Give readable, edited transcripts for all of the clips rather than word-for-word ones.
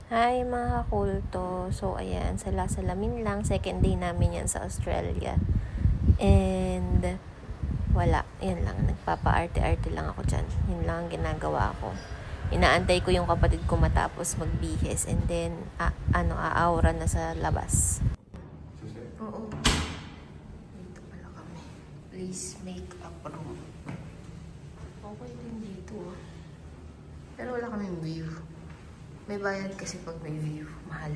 Hi mga kakulto. So ayan, salamin lang. Second day namin yan sa Australia. And wala, yan lang. Nagpapa-arte-arte lang ako dyan. Yun lang ang ginagawa ko. Inaantay ko yung kapatid ko matapos magbihis. And then, aawra na sa labas. Oo. Dito pala kami. Please make up room. Okay din dito. Pero wala kaming view. May bayad kasi pag may view. Mahal.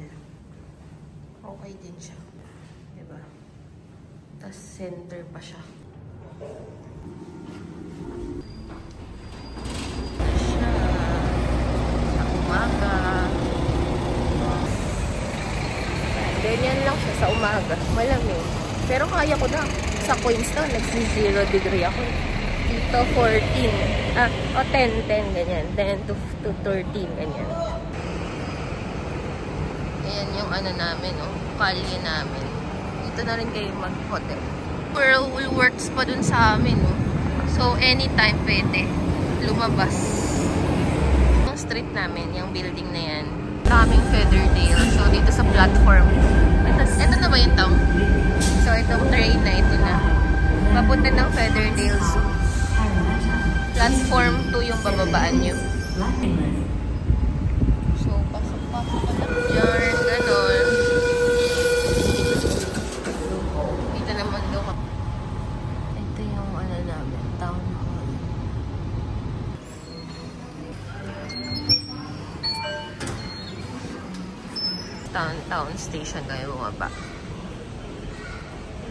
Okay din siya. Diba? Tapos center pa siya. Siya. Sa umaga. Ganyan lang siya sa umaga. Malamig. Pero kaya ko na. Sa Queenstown, nagsi 0 degree ako. Dito 14. 10, ganyan. 10 to 13, ganyan. Ayan yung namin, kalye namin. Dito na rin kayo mag-hotel. Works pa dun sa amin, So, anytime pwede lumabas. Yung street namin, yung building na yan, kaming Featherdale. So, dito sa platform. Ito na ba yung town? So, itong train na ito na. Papunta ng Featherdale Zoo. Platform 2 yung bababaan nyo. So, pasok-pasok ka lang dyan. Ganon. Dito naman doon. Ito yung namin. Town hall. Town station kayo bumaba.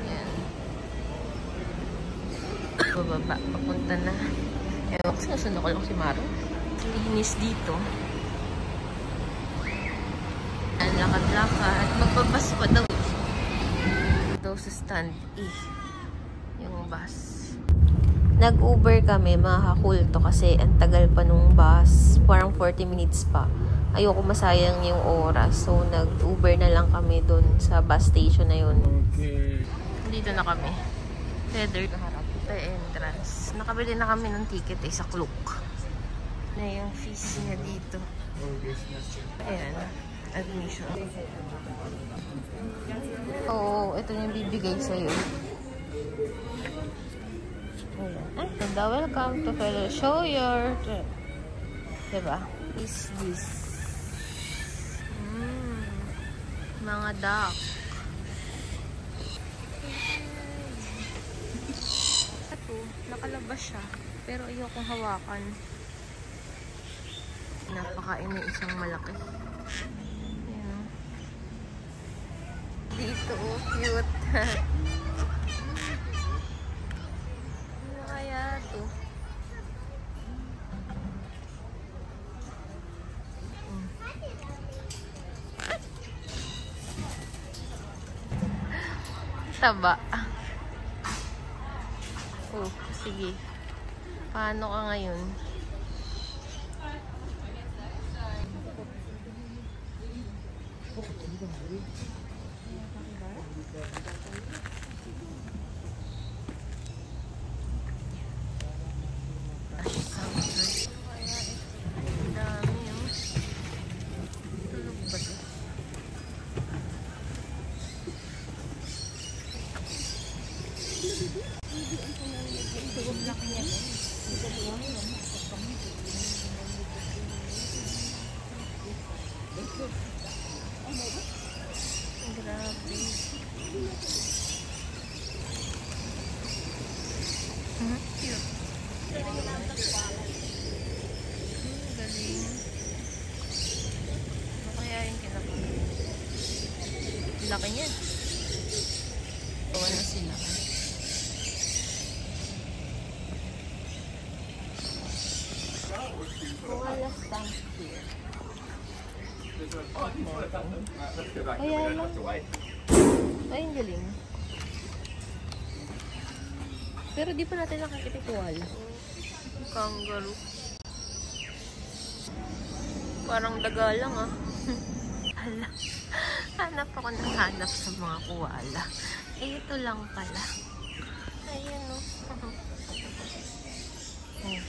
Ayan. Bababa. Papunta na. Ewan ko, sinusunod ko lang si Maro. Linis dito. Lakad-lakad. Magbabas pa daw. Daw sa stand E. Yung bus. Nag-Uber kami, mga kakulto, kasi ang tagal pa nung bus. Parang 40 minutes pa. Ayoko masayang yung oras. So, nag-Uber na lang kami dun sa bus station na yun. Okay. Dito na kami. Feather. Ito entrance. Nakabili na kami ng ticket sa Klook. Na yung fees niya dito. Ayan. Admission. Oo, ito yung bibigay sa'yo. Ayan. Ay, ganda. Welcome to fellow. Show your... Diba? Is this? Mga duck. Ito, nakalabas siya. Pero ayokong hawakan. Napakain ng isang malaki. Ayan. Dito, cute. Ano kaya ito? Taba. Oh, sige. Paano ka ngayon? Grabe. Cute. Galing. Ano kaya yung kinakain? Laki niya. Gawa na sila. Koala stamp here. Kaya lang. Ay, ang galing. Pero di pa natin nakakita koala. Kangaroo. Parang daga lang Hala. Hanap ako ng hanap sa mga koala. Eh, ito lang pala. Ayan Ay,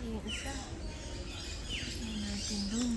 yung isa. Ayan natin dun.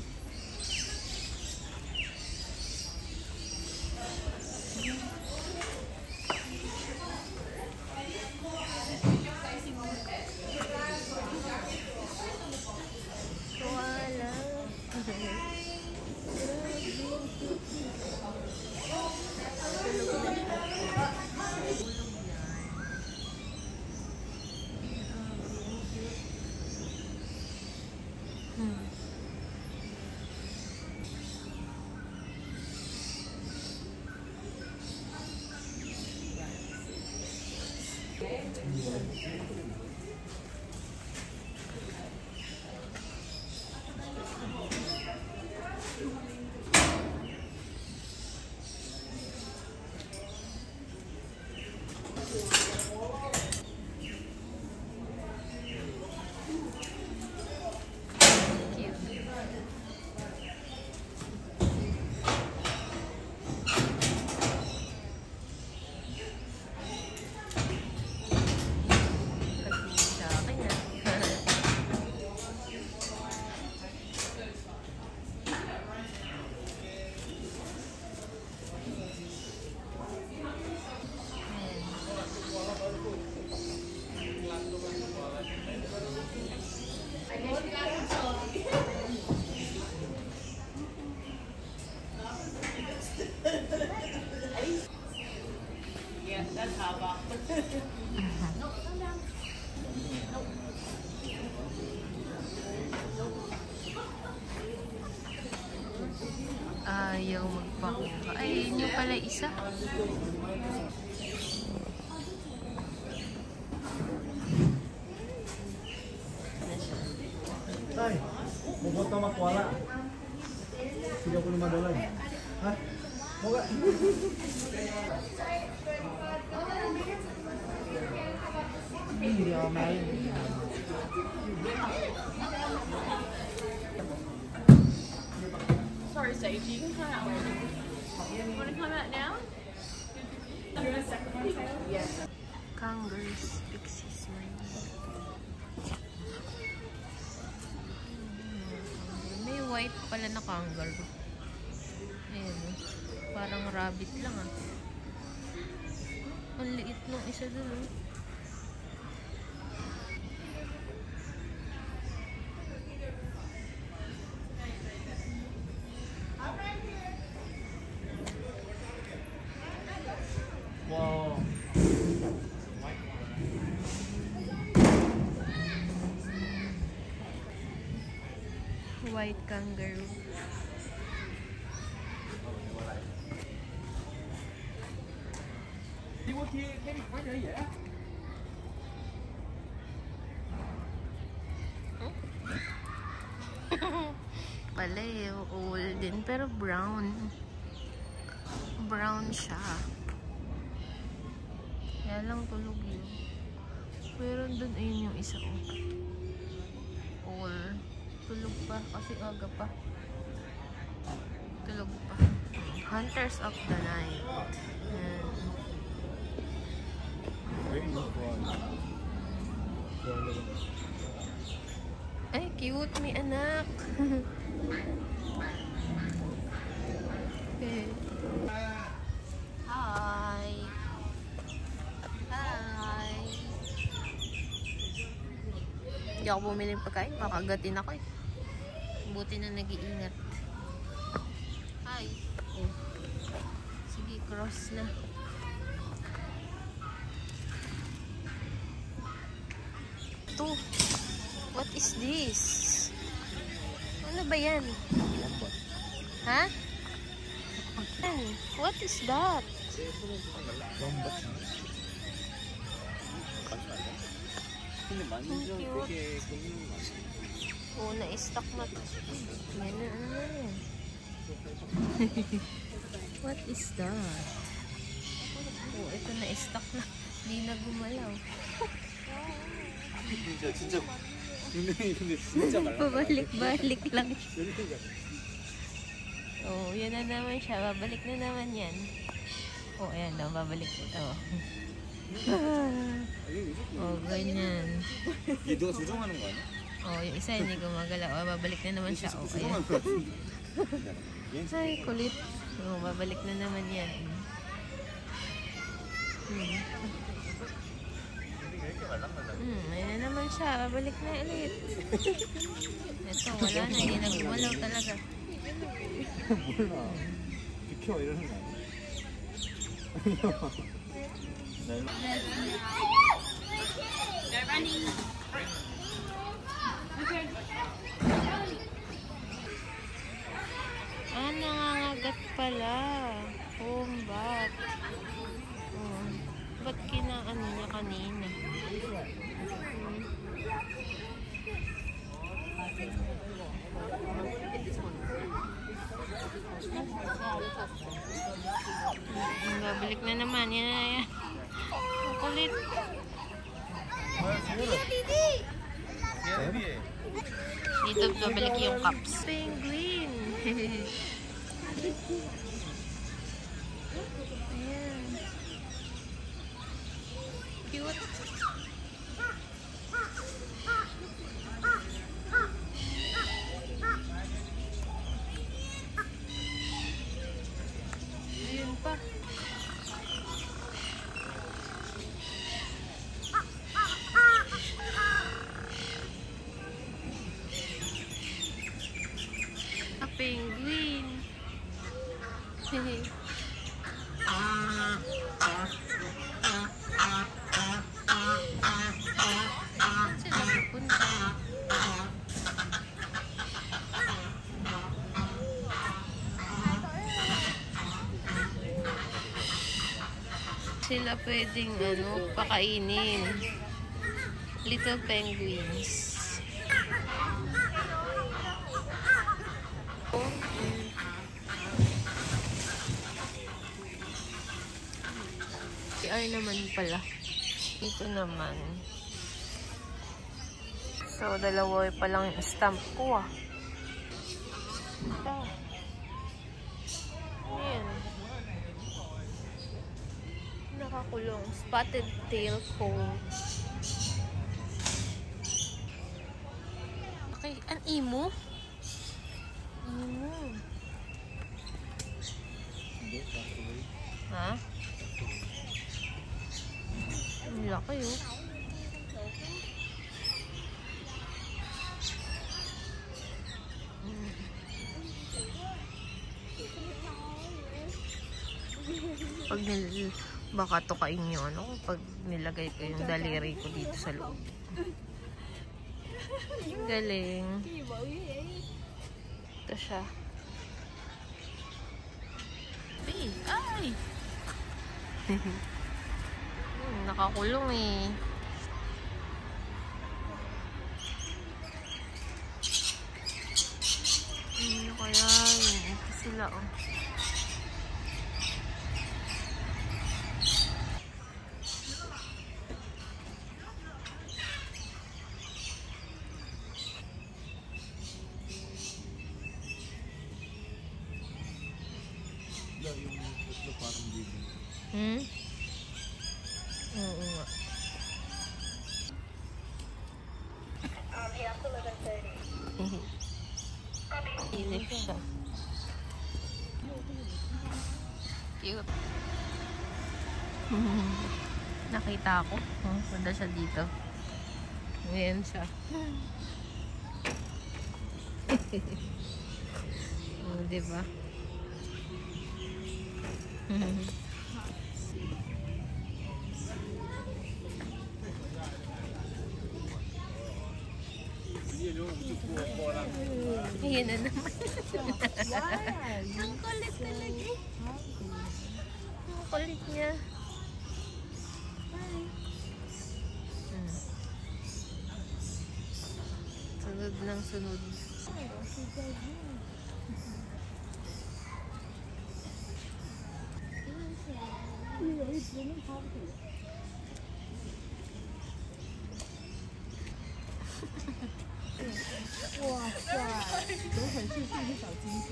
Ayaw magpakuha. Ay, yun yung pala isa. Tay, bubot na makwala. Sige ko naman doon. Ha? Moga. Hindi ako main. Sorry, Sage, you can come out. You want to come out now? You're a second one, Taylor? Yes. Kangaroos, pixies man. May white pala na kangaroo. Ayan, parang rabbit lang ah. Ang liit nung isa dun oh. Wow. White kangaroo. Đi qua kia, cái này quá dễ vậy? Pala eh, old din pero brown. Brown siya. Kaya lang tulog yun. Pero dun ayun yung isa ko. All. Tulog pa kasi aga pa. Tulog pa. Hunters of the Night. Yan. Ay, cute. May anak. Okay. Hi. Hi. Hindi ako bumili ng pagkain. Makagatin ako eh. Buti na nag-iingat. Hi. Oh. Sige, cross na. Ito. What is this? Ano ba yan? Ha? What is that? Oh, na-stock na to. Yan na, ano na yan? What is that? Oh, ito na-stock na. Hindi na gumalaw. 진짜 근데 진짜 말라. Pabalik-balik lang. Oh, yan na naman siya. Babalik na naman yan. Oh, ayan daw. Babalik ito. Oh, ganyan. 얘 누가 조종하는 거 아니야? Oh, yung isa hindi gumagalaw. Oh, babalik na naman siya. Oh, ayan. 조종하는 거 같은데. Ay, kulit. Oh, babalik na naman yan. Ayan na naman siya. Babalik na ulit. Ito, wala na. Hindi na gumalaw talaga. 몰라. 비켜 이러는 거 아니야? They're running. Ah, nangangagat pala. Combat. Oh. ba't kinaano niya kanina? Babalik na naman. Yan na yan. Ang kulit. Dito babalik yung cups. Penguin. Ayan. Cute. Ayun pa. A penguin. Sila pupunta. Sila pwedeng pakainin. Little penguins. CR naman pala. Ito naman. So, dalawa pa lang yung stamp ko Ito. Ayan. Nakakulong. Spotted tail comb. Okay. An imo? Imo. Ha? Ang laki Pag baka tukain nyo pag nilagay ko yung daliri ko dito sa loob. Galing. Ito siya. Ay! Nakakulong Ano kaya yun? Ito sila Yung tatlo parang bibi. Oo nga. Ilik siya. Cute. Nakita ako. Punta siya dito. Ngayon siya. Diba? Ayan na naman. Ang kulit talaga. Ang kulit niya. Sunod ng sunod.哇塞，都很是一小惊喜。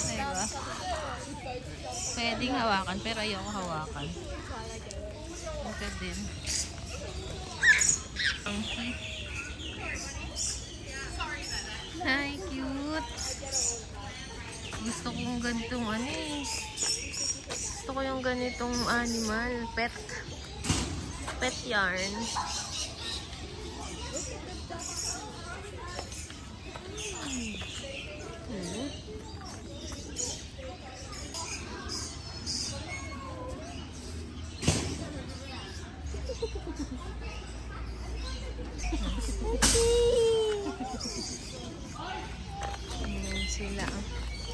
Diba? Pwedeng hawakan pero ayoko hawakan. Ito din. Ang cute. Hi, cute. Gusto kong ganitong Gusto ko yung ganitong animal. Pet yarn.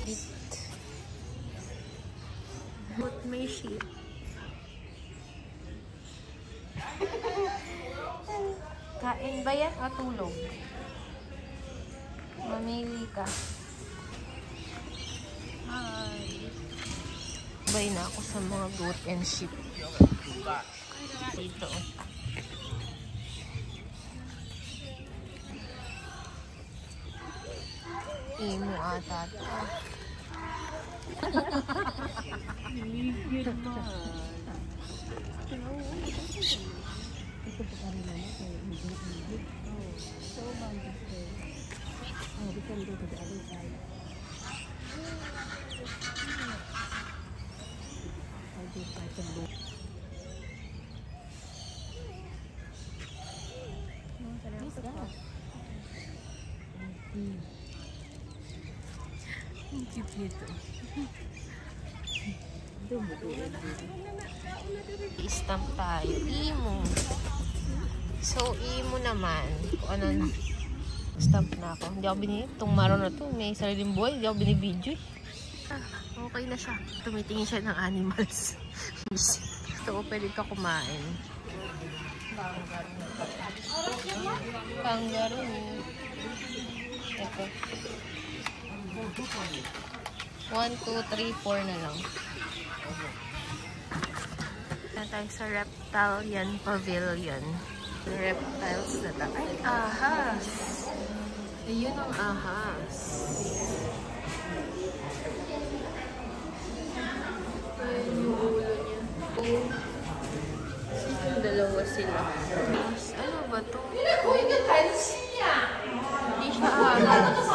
Eat. Put my shit. Kain ba yan o tulog? Mamili ka. Hi. Bay na ako sa mga goat and sheep. Dito. Imo ata to. Ligid man. Ito po kami naman kaya ligid. So bangkit ko. We can go to the other side. I'll do like a book. What's that? Ang cute nito. I-stamp tayo. Imo. So, imo naman. Kung ano na. Stamp na ako. Hindi ako binili. Itong maro na to. May sariling buhay. Hindi ako binibidyo. Okay na siya. Tumitingin siya ng animals. So, pwede ka kumain. Kangaroo. Ito. 1, 2, 3, 4 na lang. Na tayo sa Reptilian Pavilion. Reptiles na tayo. Ay, ahas! Ayun ang ahas. Ayun yung ulo niya. Yung dalawa sila. Ano ba to? Hindi siya ahas.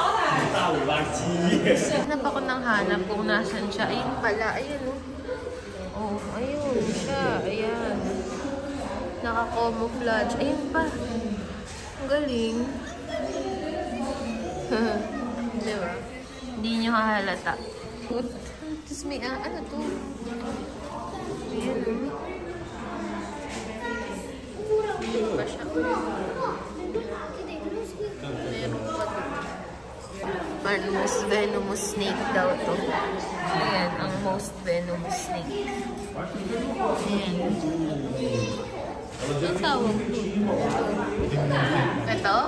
Hanap ako ng hanap kung nasan siya. Ayun pala. Ayun o. Oh, ayun siya. Ayan. Naka-camouflage. Ayun pa. Ang galing. Diba? Hindi nyo hahalata. Tapos may, ano to? Ayan o. Hindi pa siya. Meron pa to. Most venomous snake daw to. Ayan, ang most venomous snake. Ayan. Ang tawag to? Ito?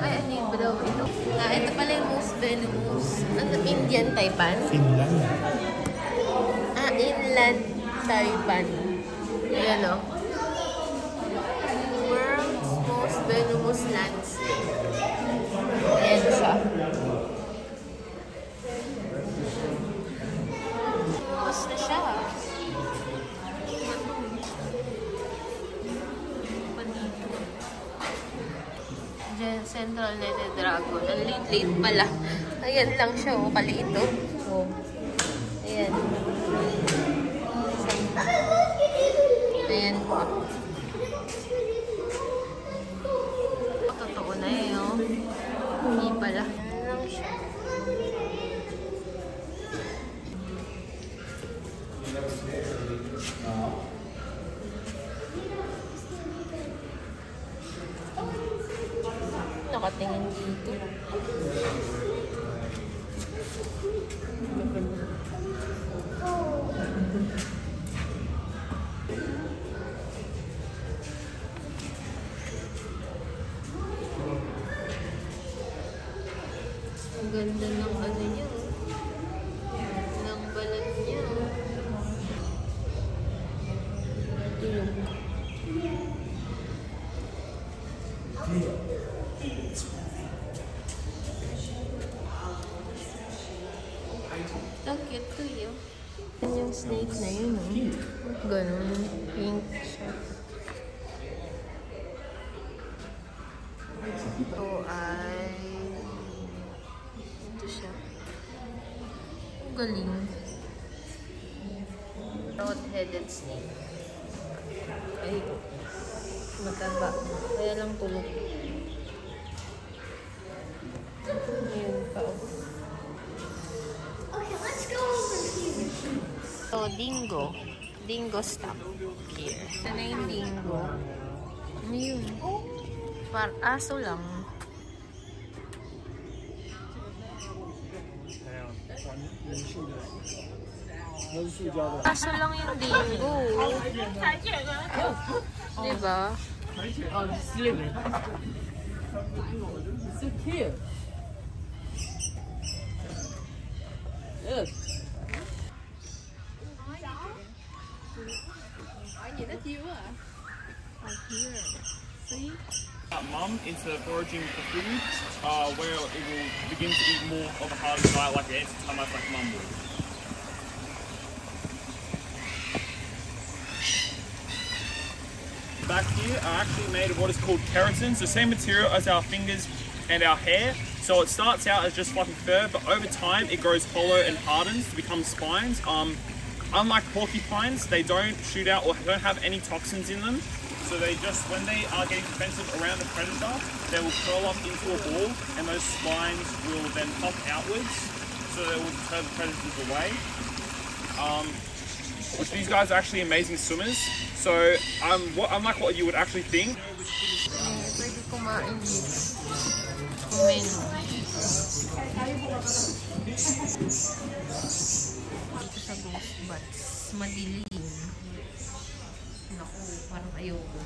Ay, ano yung daw ito? Ito pala yung most venomous. Ano, Indian Taipan? Finland. Inland Taipan. Ayan o. World's most venomous land snake. Ayan siya. Bukas na siya. Diyan, Central Netted Dragon. Ang late pala. Ayan lang siya. Oh, kaliit oh. Oh. Ayan. Ayan po. Totoo na eh oh. Hindi pala. Ayan lang siya. Nakatingin dito. Ang ganda ng ano niya. Ng balat niya. Tulog. Ang cute to yun. Yan yung snake na yun, oh. Ganun. Pink siya. Ito ay... Ito siya. Ang galing. Road-headed snake. Ay, mataba. Kaya lang tulog. Ayun pa, oh. So, dingo. Dingo stop here. Ito na yung dingo. Ano yun? Aso lang. 那是塑胶的。 Kaso lang yung dingo. Diba? Oh, just leave it. It's so cute. Look. Mum into foraging for food, where it will begin to eat more of a hard diet like ants, almost like mum would. Back here are actually made of what is called keratin, so same material as our fingers and our hair. So it starts out as just fluffy fur, but over time it grows hollow and hardens to become spines. Unlike porcupines, they don't shoot out or don't have any toxins in them. So they just, when they are getting defensive around the predator, they will curl up into a ball and those spines will then pop outwards so they will deter the predators away. Which these guys are actually amazing swimmers. So unlike what you would actually think. Pwede kumain dito. Kumeno. Dito sa Ghost Bats. Madilim. Naku, parang ayoko.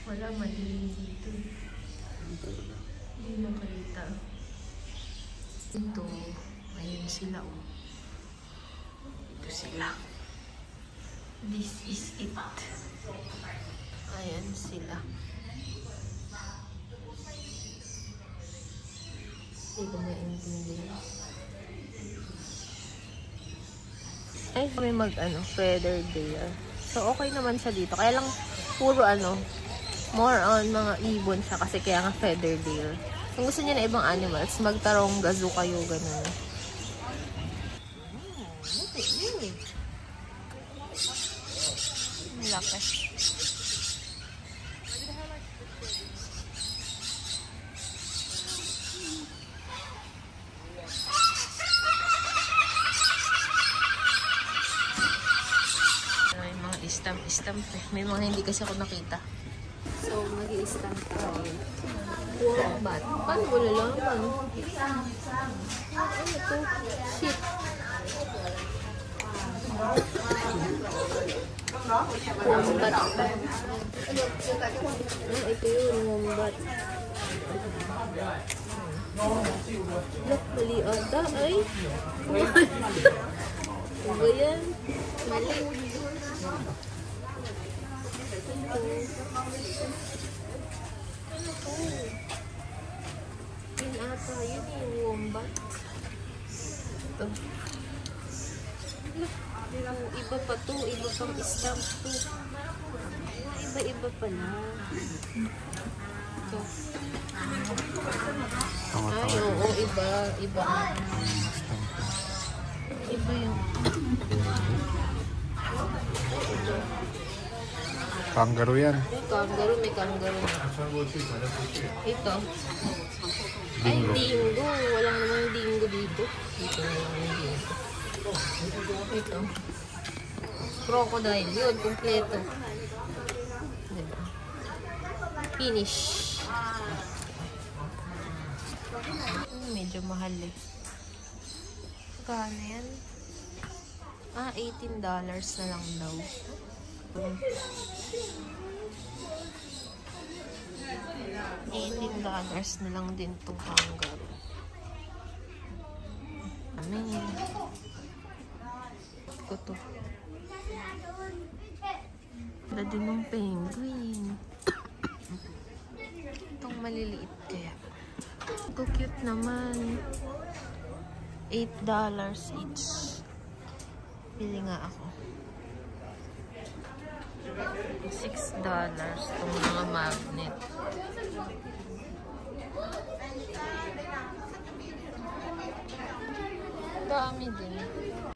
Wala, madilim dito. Hindi makita. Ito, ayun sila. Ito sila. This is it. Ayan sila. Hindi ko maintindihan. Ay, may feather there. So, okay naman siya dito. Kaya lang, puro more on mga ibon siya kasi kaya nga feather deal. Kung gusto niya na ibang animals, magtarong gazu kayo, ganun. Look at you. Laki. May mga stamp eh. May mga hindi kasi ako nakita. So, mag-i-stamp tayo. Wombat. Paano ko lalaman? Ano to? Shit. Wombat. Ito yun, wombat. Look, mali ata. Ay! Ano ba yan? Mali. Ano to? Yun ata, yun yung wombat. Ito. Iba pa to, iba pang stamp to. Iba-iba pala. Ito. Ay, oo, iba. Iba yung... Kangaroo yan. Kangaroo, may kangaroo. Ito. Dingo. Ay, dingo. Walang namang dingo dito. Dito na lang yung dingo. Ito. Crocodile. Yun, kompleto. Diba? Finish. Medyo mahal eh. Kano yan? $18 na lang daw. $18 na lang din itong kangaroo. Amin. Ko to. Ganda din ng penguin. Itong maliliit kaya. Ko cute naman. $8 each. Pili nga ako. $6 itong mga magnet.